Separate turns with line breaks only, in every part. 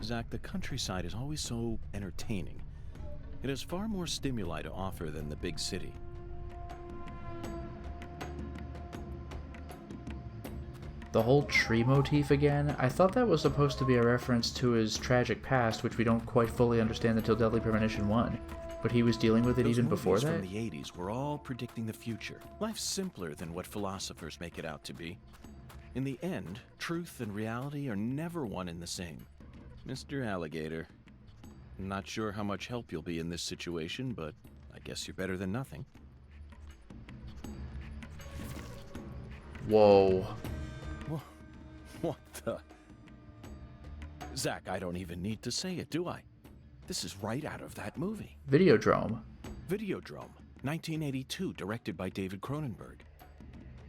Zach, the countryside is always so entertaining. It has far more stimuli to offer than the big city.
The whole tree motif again? I thought that was supposed to be a reference to his tragic past, which we don't quite fully understand until Deadly Premonition 1. But he was dealing with it even before that?
Those movies from the 80s were all predicting the future. Life's simpler than what philosophers make it out to be. In the end, truth and reality are never one and the same. Mr. Alligator, I'm not sure how much help you'll be in this situation, but I guess you're better than nothing.
Whoa.
What the? Zach, I don't even need to say it, do I? This is right out of that movie.
Videodrome.
Videodrome, 1982, directed by David Cronenberg.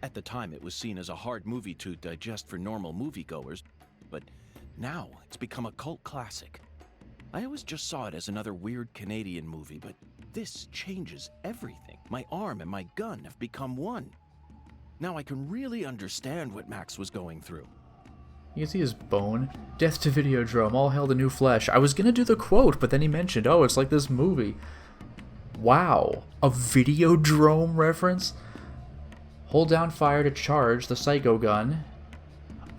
At the time, it was seen as a hard movie to digest for normal moviegoers, but now it's become a cult classic. I always just saw it as another weird Canadian movie, but this changes everything. My arm and my gun have become one. Now I can really understand what Max was going through.
You can see his bone. Death to Videodrome, all hail the new flesh. I was gonna do the quote, but then he mentioned, oh, it's like this movie. Wow. A Videodrome reference? Hold down fire to charge the psycho gun.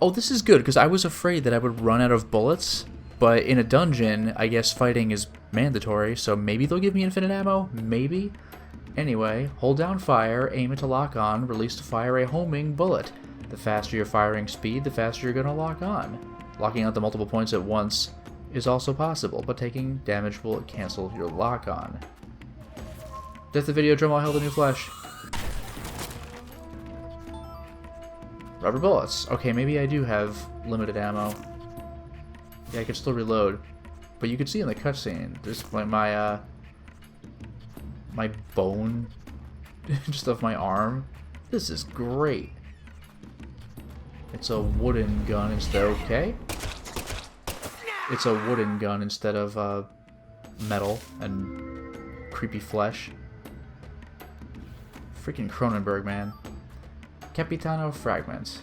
Oh, this is good, because I was afraid that I would run out of bullets. But in a dungeon, I guess fighting is mandatory, so maybe they'll give me infinite ammo? Maybe? Anyway, hold down fire, aim it to lock on, release to fire a homing bullet. The faster your firing speed, the faster you're going to lock on. Locking out the multiple points at once is also possible, but taking damage will cancel your lock on. Death to Videodrome, all hail the new flesh. Rubber bullets. Okay, maybe I do have limited ammo. Yeah, I can still reload. But you can see in the cutscene, there's like my bone just of my arm. This is great. It's a wooden gun instead. Okay. It's a wooden gun instead of metal and creepy flesh. Freaking Cronenberg, man. Capitano fragments.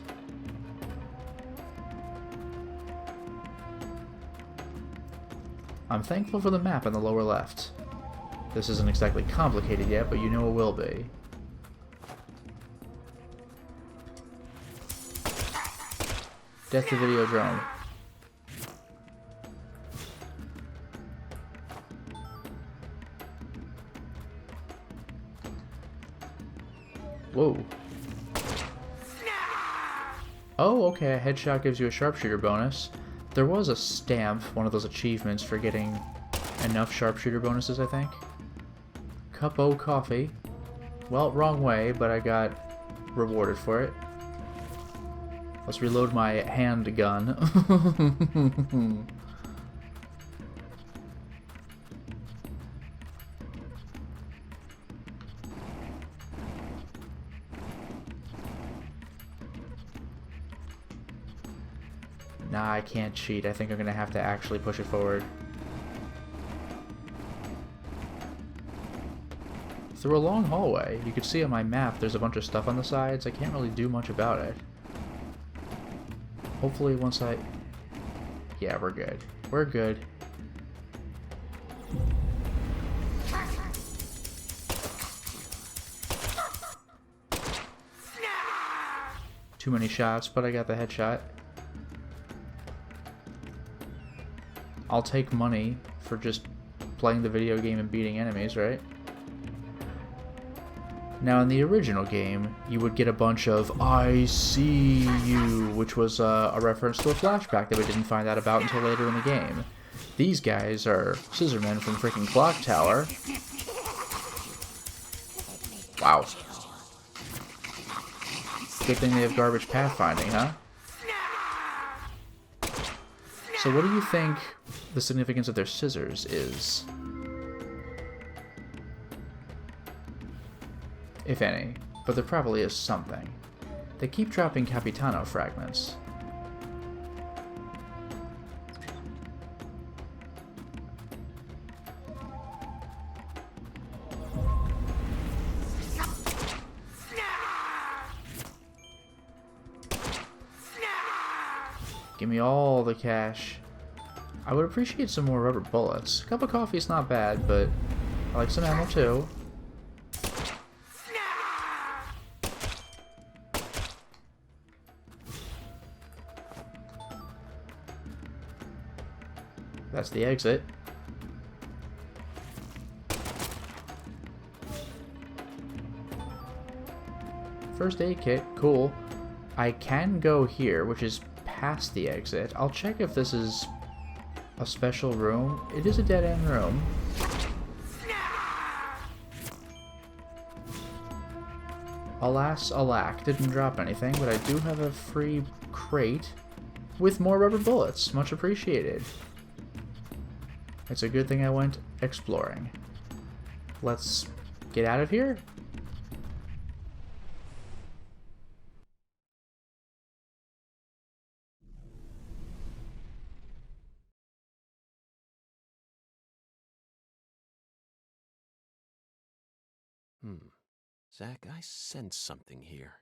I'm thankful for the map in the lower left. This isn't exactly complicated yet, but you know it will be. Death to Videodrome. Whoa. Oh, okay, a headshot gives you a sharpshooter bonus. There was a stamp, one of those achievements for getting enough sharpshooter bonuses, I think. Cup o' coffee. Well, wrong way, but I got rewarded for it. Let's reload my handgun. Nah, I can't cheat. I think I'm gonna have to actually push it forward. Through a long hallway. You can see on my map there's a bunch of stuff on the sides. I can't really do much about it. Hopefully once I... Yeah, we're good. We're good. Too many shots, but I got the headshot. I'll take money for just playing the video game and beating enemies, right? Now, in the original game, you would get a bunch of "I see you," which was a reference to a flashback that we didn't find out about until later in the game. These guys are scissormen from freaking Clock Tower. Wow. Good thing they have garbage pathfinding, huh? So what do you think the significance of their scissors is? If any, but there probably is something. They keep dropping Capitano fragments. Give me all the cash. I would appreciate some more rubber bullets. A cup of coffee is not bad, but I like some ammo too. That's the exit. First aid kit, cool. I can go here, which is past the exit. I'll check if this is a special room. It is a dead-end room. Alas, alack, didn't drop anything, but I do have a free crate with more rubber bullets. Much appreciated. It's a good thing I went exploring. Let's get out of here.
Zach, I sense something here.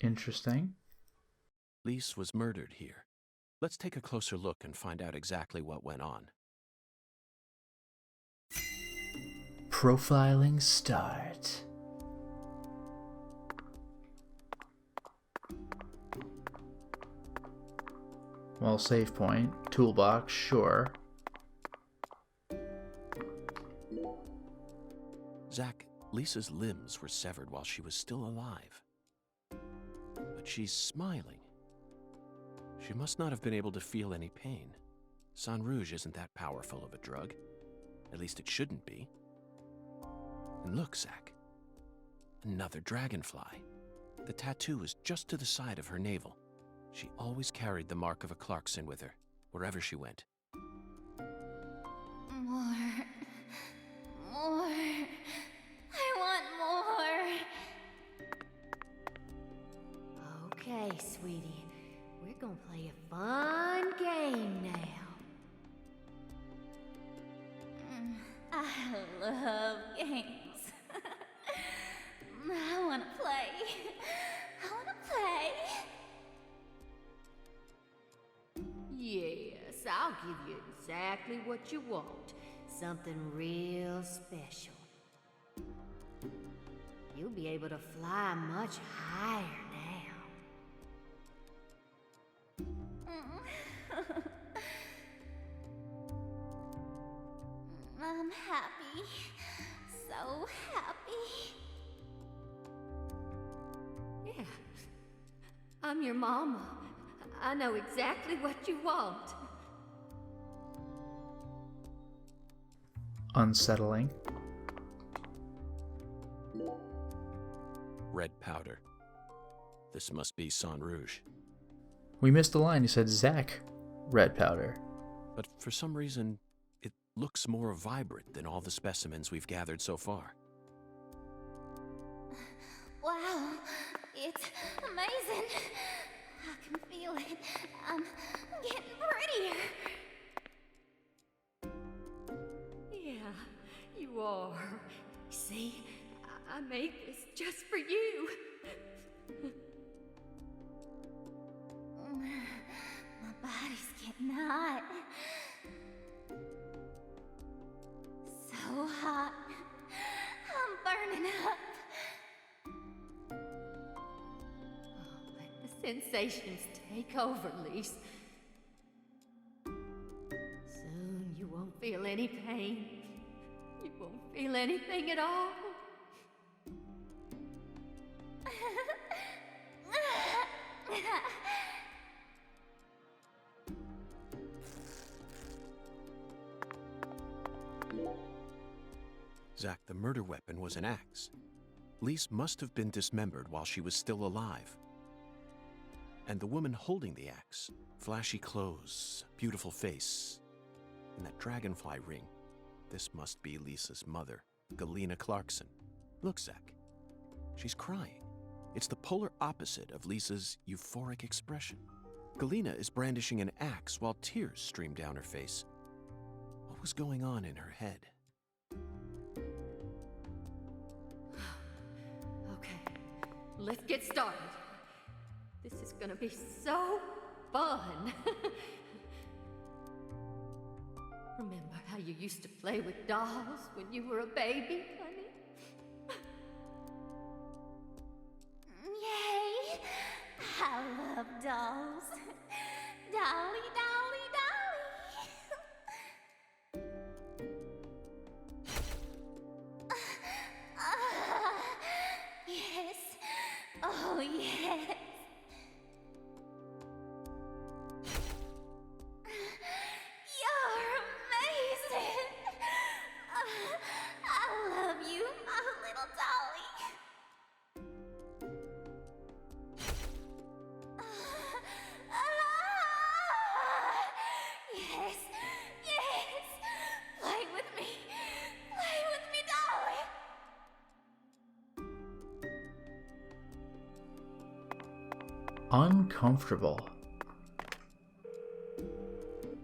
Interesting.
Lise was murdered here. Let's take a closer look and find out exactly what went on.
Profiling start. Well, save point. Toolbox, sure.
Zach, Lisa's limbs were severed while she was still alive. But she's smiling. She must not have been able to feel any pain. Sang Rouge isn't that powerful of a drug. At least it shouldn't be. And look, Zach. Another dragonfly. The tattoo is just to the side of her navel. She always carried the mark of a Clarkson with her, wherever she went.
More. I want more. Okay, sweetie. We're gonna play a fun game now. I love games. I wanna play. Yes, I'll give you exactly what you want. Something real special. You'll be able to fly much higher now. I'm happy. So happy. Yeah. I'm your mama. I know exactly what you want.
Unsettling.
Red powder. This must be Sang Rouge.
We missed the line. You said Zach. Red powder.
But for some reason, it looks more vibrant than all the specimens we've gathered so far.
Wow, it's amazing. I can feel it. I'm getting prettier. Yeah, you are. See, I made this just for you. My body's getting hot. So hot. I'm burning up. Let the sensations take over, Lise. Soon you won't feel any pain. You won't feel anything at all.
Zach, the murder weapon was an axe. Lise must have been dismembered while she was still alive. And the woman holding the axe, flashy clothes, beautiful face, and that dragonfly ring, this must be Lisa's mother, Galena Clarkson. Look, Zach, she's crying. It's the polar opposite of Lisa's euphoric expression. Galena is brandishing an axe while tears stream down her face. What was going on in her head?
let's get started. This is gonna be so fun. Remember how you used to play with dolls when you were a baby, honey?
Yay! I love dolls. Dolly, dolly, dolly. Yes. Oh, yes. You're amazing. I love you, my little dolly. Yes, yes. Play with me. Play with me, dolly.
Uncomfortable.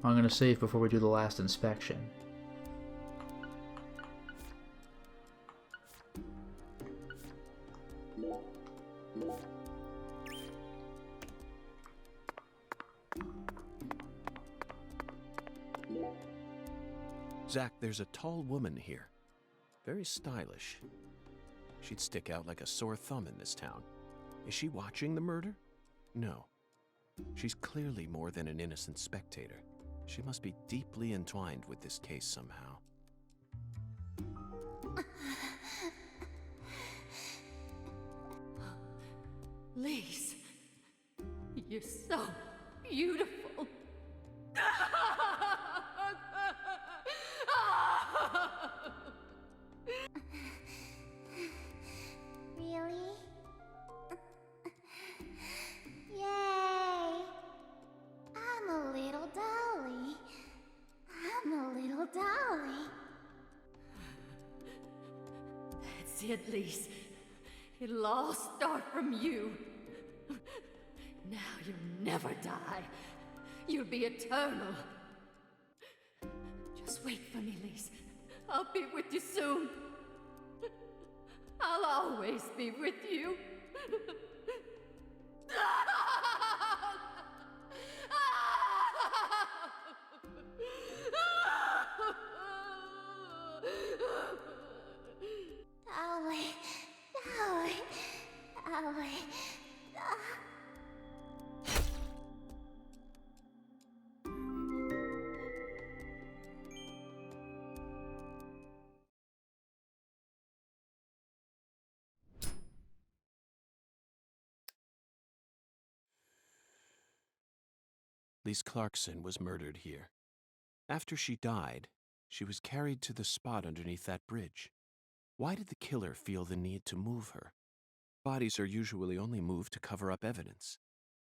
I'm gonna save before we do the last inspection.
Zach, there's a tall woman here. Very stylish. She'd stick out like a sore thumb in this town. Is she watching the murder? No. She's clearly more than an innocent spectator. She must be deeply entwined with this case somehow.
Lise, you're so beautiful.
Really? Yay! I'm a little dolly. I'm a little dolly.
That's it, Lise. It'll all start from you. Now you'll never die. You'll be eternal. Just wait for me, Lise. I'll be with you soon. I'll always be with you.
Dolly, dolly, dolly.
Lise Clarkson was murdered here. After she died, she was carried to the spot underneath that bridge. Why did the killer feel the need to move her? Bodies are usually only moved to cover up evidence.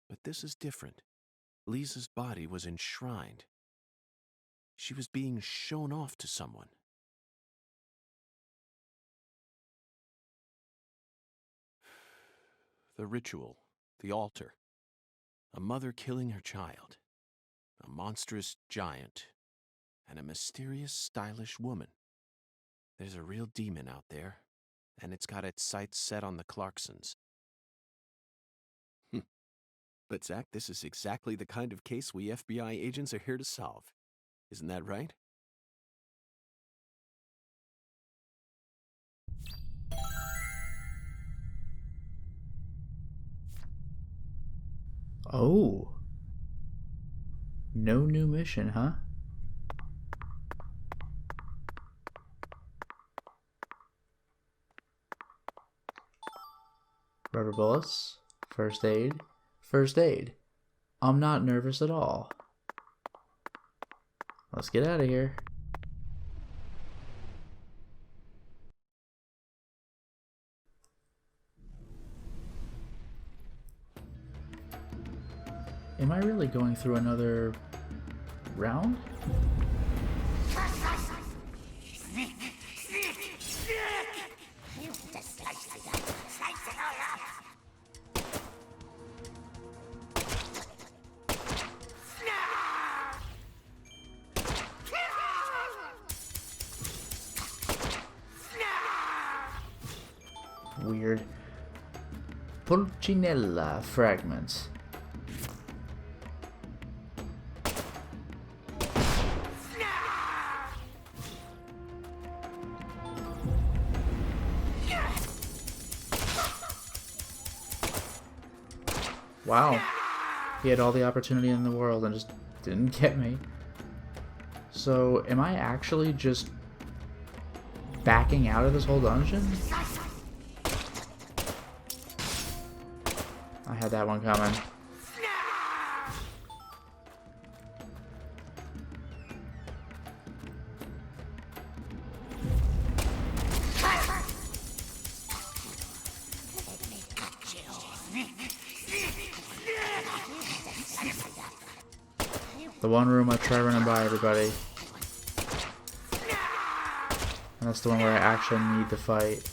But this is different. Lisa's body was enshrined. She was being shown off to someone. The ritual, the altar. A mother killing her child. A monstrous giant. And a mysterious, stylish woman. There's a real demon out there, and it's got its sights set on the Clarksons. But Zach, this is exactly the kind of case we FBI agents are here to solve. Isn't that right?
Oh. No new mission, huh? Rubber bullets. First aid. First aid. I'm not nervous at all. Let's get out of here. Am I really going through another round? Weird. Pulcinella fragments. Wow. He had all the opportunity in the world and just didn't get me. So, am I actually just backing out of this whole dungeon? I had that one coming. The one room I try running by, everybody. And that's the one where I actually need to fight.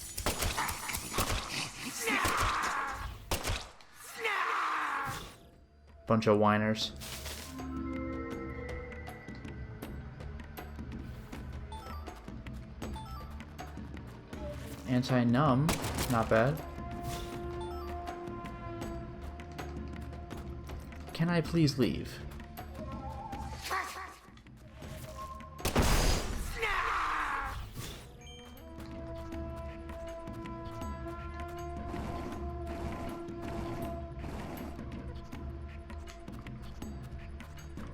Bunch of whiners. Anti-numb, not bad. Can I please leave?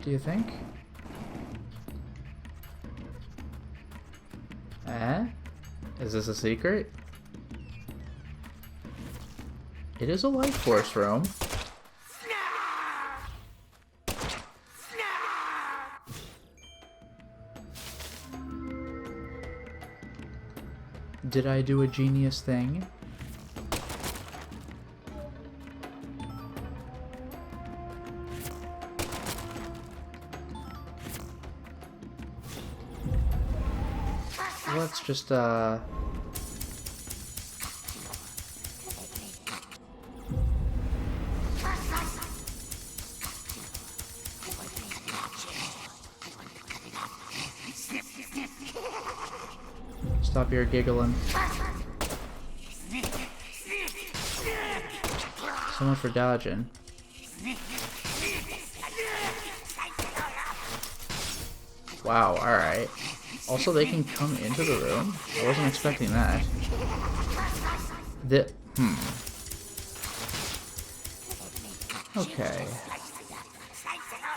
Do you think? Eh? Is this a secret? It is a life force room. Did I do a genius thing? Let's just, stop your giggling. So much for dodging. Wow, alright. Also, they can come into the room? I wasn't expecting that. Okay.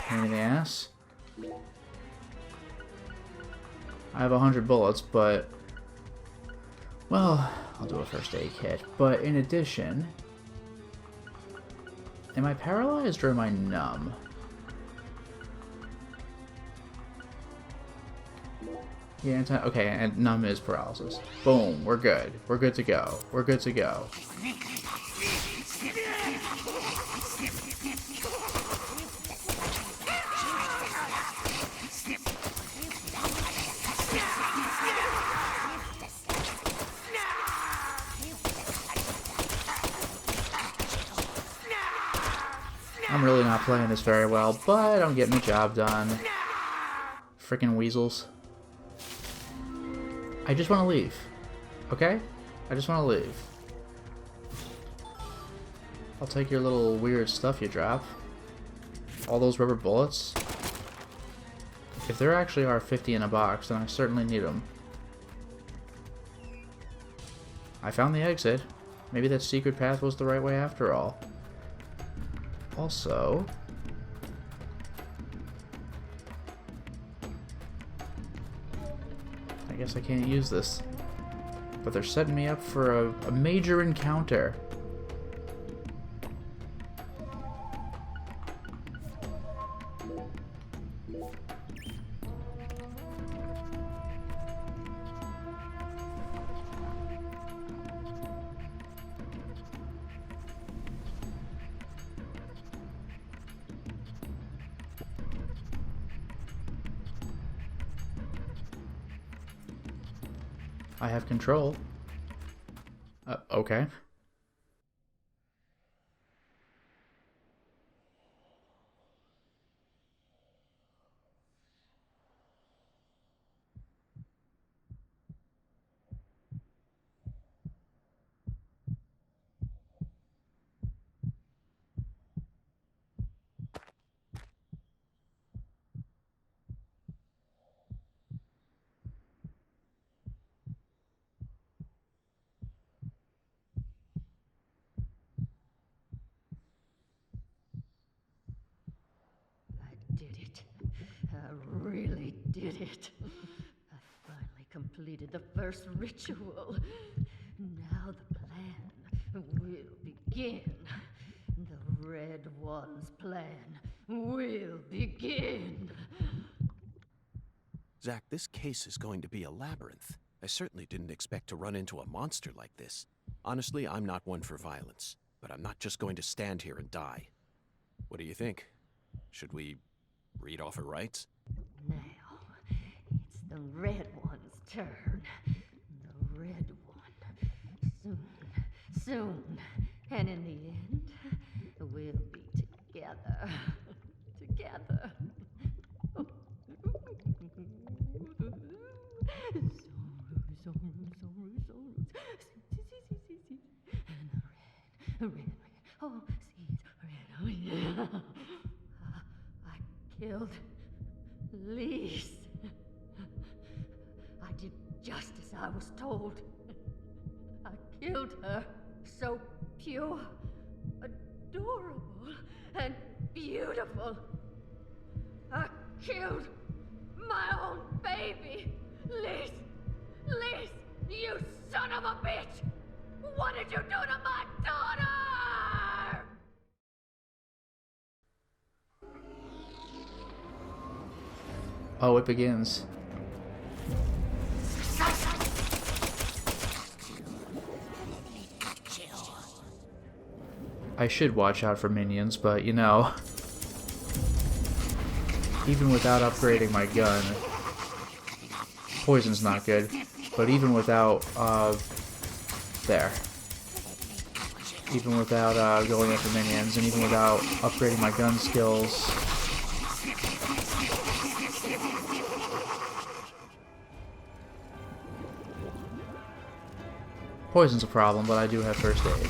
Pain in the ass. I have 100 bullets, but... well, I'll do a first aid kit. But in addition... am I paralyzed or am I numb? Yeah, okay, and numb is paralysis. Boom, we're good. We're good to go. We're good to go. I'm really not playing this very well, but I'm getting the job done. Freaking weasels. I just want to leave. Okay? I just want to leave. I'll take your little weird stuff you drop. All those rubber bullets. If there actually are 50 in a box, then I certainly need them. I found the exit. Maybe that secret path was the right way after all. Also... I guess I can't use this. But they're setting me up for a major encounter. I have control. Okay.
really did it. I finally completed the first ritual. Now the plan will begin. The Red One's plan will begin.
Zack, this case is going to be a labyrinth. I certainly didn't expect to run into a monster like this. Honestly, I'm not one for violence, but I'm not just going to stand here and die. What do you think? Should we read off her rights?
Now, it's the Red One's turn. The Red One. Soon. And in the end, we'll be together. Together. Red. Oh, seeds. Red. Oh, yeah. I killed Lise. I did just as I was told. I killed her. So pure, adorable, and beautiful. I killed my own baby. Lise, you son of a bitch! What did you do to my daughter?
Oh, it begins. I should watch out for minions, but you know, even without upgrading my gun, poison's not good, but even without, even without going after minions, and even without upgrading my gun skills, poison's a problem, but I do have first aid.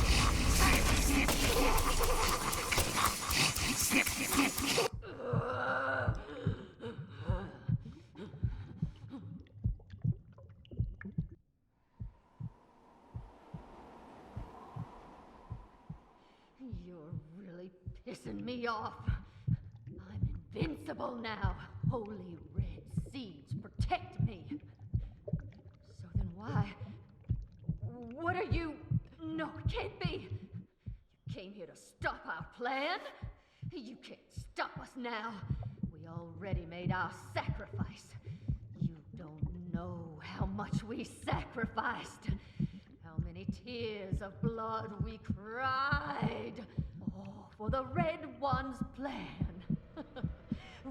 You're really pissing me off. I'm invincible now. Holy red seeds protect me. So then why? What are you? No, it can't be. You came here to stop our plan? You can't stop us now. We already made our sacrifice. You don't know how much we sacrificed. How many tears of blood we cried. All for the Red One's plan.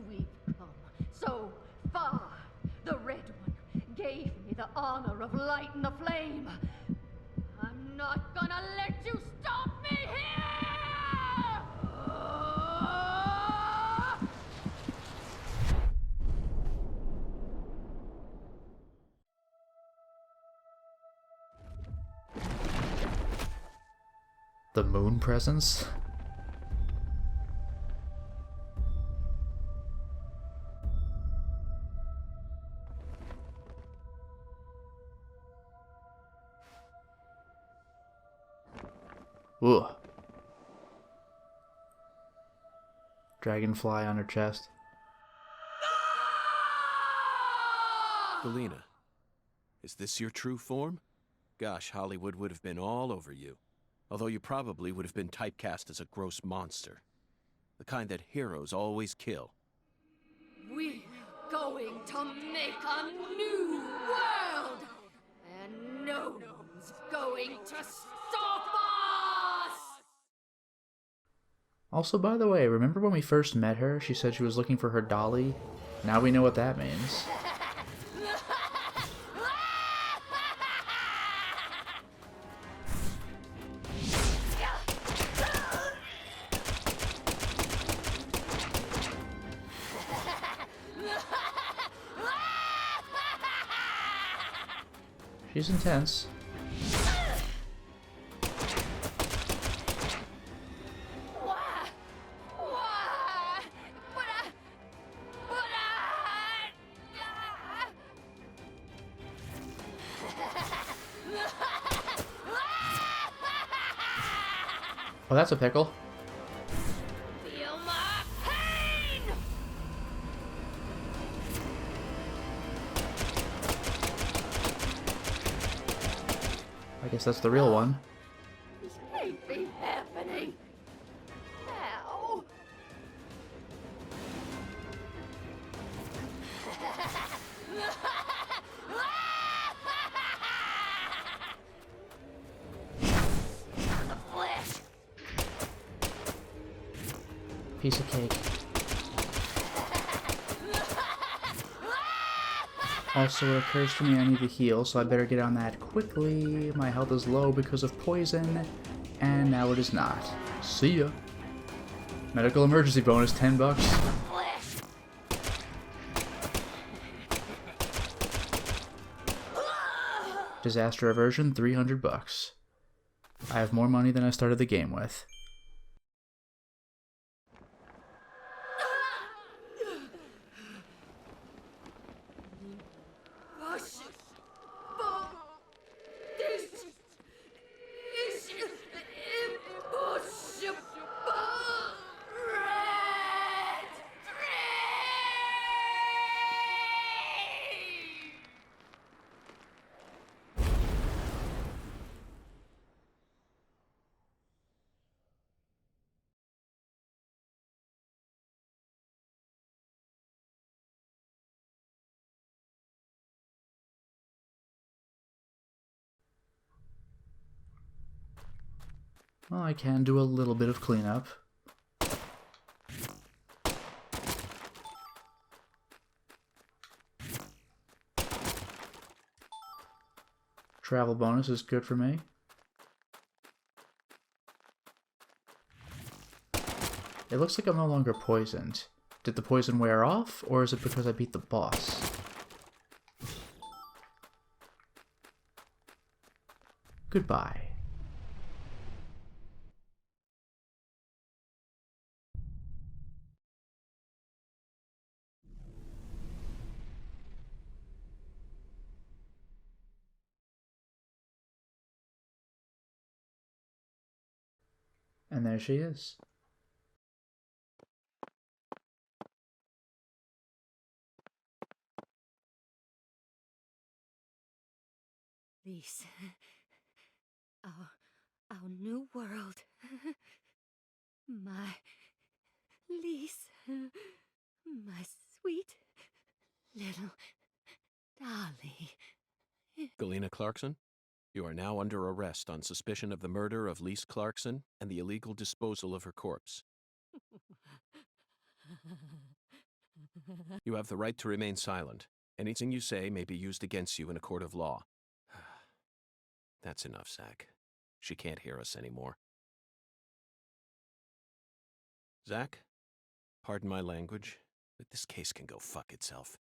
We've come so far. The Red One gave me the honor of lighting the flame. I'm not gonna let you stop me here!
The moon presence? Ugh. Dragonfly on her chest.
Galena, is this your true form? Gosh, Hollywood would have been all over you. Although you probably would have been typecast as a gross monster. The kind that heroes always kill.
We're going to make a new world! And no one's going to stop us!
Also, by the way, remember when we first met her, she said she was looking for her dolly? Now we know what that means. She's intense. Oh, that's a pickle.
Feel my pain!
Guess that's the real one.
This can't be happening. How? The flesh.
Piece of cake. Also, it occurs to me I need to heal, so I better get on that quickly. My health is low because of poison, and now it is not. See ya. Medical emergency bonus, $10.
Flesh.
Disaster aversion, $300. I have more money than I started the game with. Well, I can do a little bit of cleanup. Travel bonus is good for me. It looks like I'm no longer poisoned. Did the poison wear off, or is it because I beat the boss? Goodbye. And there she is.
Lise. Our new world. My Lise. My sweet little dolly.
Galena Clarkson, you are now under arrest on suspicion of the murder of Lise Clarkson and the illegal disposal of her corpse. You have the right to remain silent. Anything you say may be used against you in a court of law. That's enough, Zach. She can't hear us anymore. Zach, pardon my language, but this case can go fuck itself.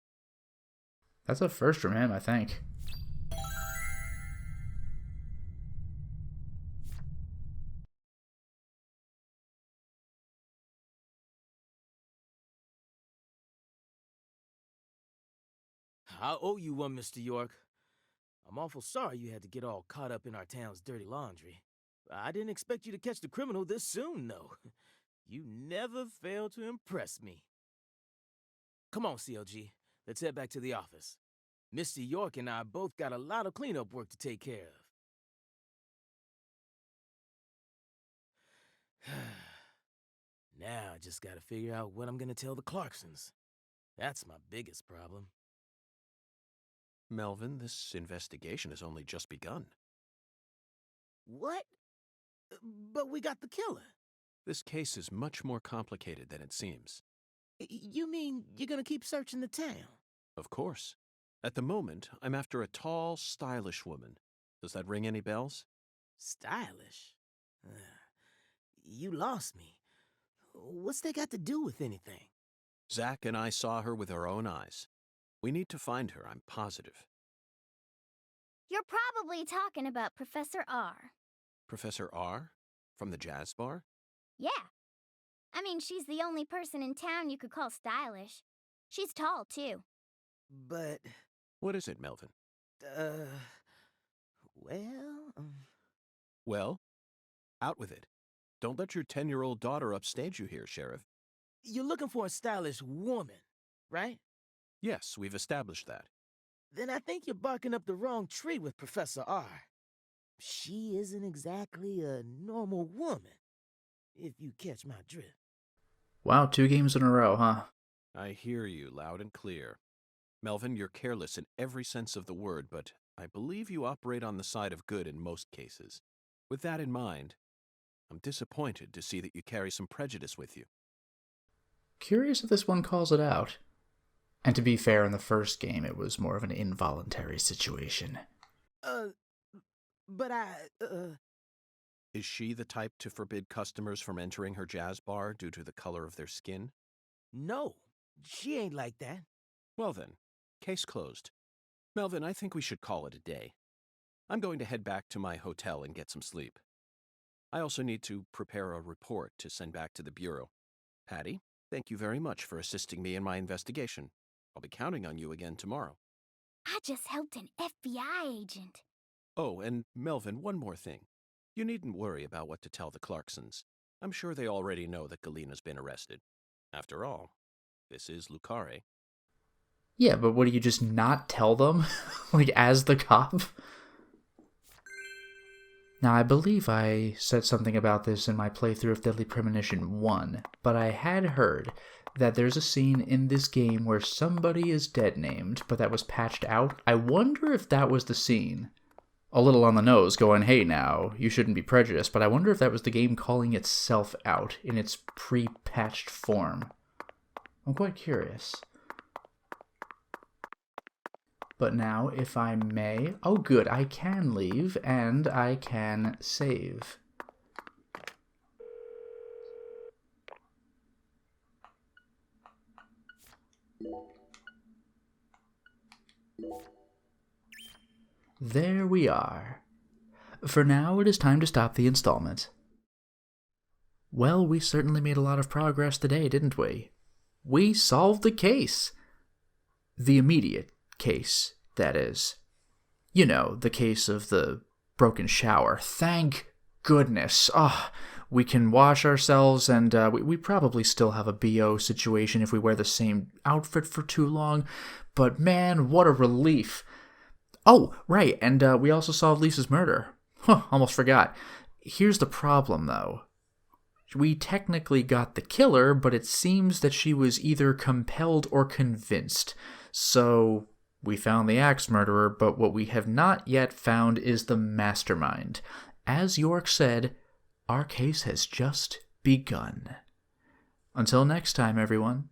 That's a first from him, I think.
I owe you one, Mr. York. I'm awful sorry you had to get all caught up in our town's dirty laundry. I didn't expect you to catch the criminal this soon, though. You never fail to impress me. Come on, CLG. Let's head back to the office. Mr. York and I both got a lot of cleanup work to take care of. Now I just gotta figure out what I'm gonna tell the Clarksons. That's my biggest problem.
Melvin, this investigation has only just begun.
What? But we got the killer.
This case is much more complicated than it seems.
You mean you're gonna keep searching the town?
Of course. At the moment, I'm after a tall, stylish woman. Does that ring any bells?
Stylish? You lost me. What's that got to do with anything?
Zach and I saw her with our own eyes. We need to find her, I'm positive.
You're probably talking about Professor R.
Professor R? From the jazz bar?
Yeah. I mean, she's the only person in town you could call stylish. She's tall, too.
But,
What is it, Melvin?
well...
Well, out with it. Don't let your 10-year-old daughter upstage you here, Sheriff.
You're looking for a stylish woman, right?
Yes, we've established that.
Then I think you're barking up the wrong tree with Professor R. she isn't exactly a normal woman, if you catch my drift.
Wow, 2 games in a row, huh?
I hear you loud and clear. Melvin, you're careless in every sense of the word, but I believe you operate on the side of good in most cases. With that in mind, I'm disappointed to see that you carry some prejudice with you.
Curious if this one calls it out. And to be fair, in the first game, it was more of an involuntary situation.
But
Is she the type to forbid customers from entering her jazz bar due to the color of their skin?
no, she ain't like that.
Well then, case closed. Melvin, I think we should call it a day. I'm going to head back to my hotel and get some sleep. I also need to prepare a report to send back to the Bureau. Patty, thank you very much for assisting me in my investigation. I'll be counting on you again tomorrow.
I just helped an FBI agent.
Oh, and Melvin, one more thing. You needn't worry about what to tell the Clarksons. I'm sure they already know that Galena's been arrested. After all, this is Lucare.
Yeah, but what do you just not tell them? Like, as the cop? Now, I believe I said something about this in my playthrough of Deadly Premonition 1, but I had heard that there's a scene in this game where somebody is dead named, but that was patched out. I wonder if that was the scene. A little on the nose, going, hey now, you shouldn't be prejudiced, but I wonder if that was the game calling itself out in its pre-patched form. I'm quite curious. But now, if I may... Oh, good, I can leave, and I can save. There we are. For now, it is time to stop the installment. Well, we certainly made a lot of progress today, didn't we? We solved the case. The immediate case, that is. You know, the case of the broken shower. Thank goodness. We can wash ourselves, and we probably still have a BO situation if we wear the same outfit for too long, but man, what a relief. Oh, right, and we also solved Lisa's murder. Almost forgot. Here's the problem, though. We technically got the killer, but it seems that she was either compelled or convinced. So, we found the axe murderer, but what we have not yet found is the mastermind. As York said, our case has just begun. Until next time, everyone.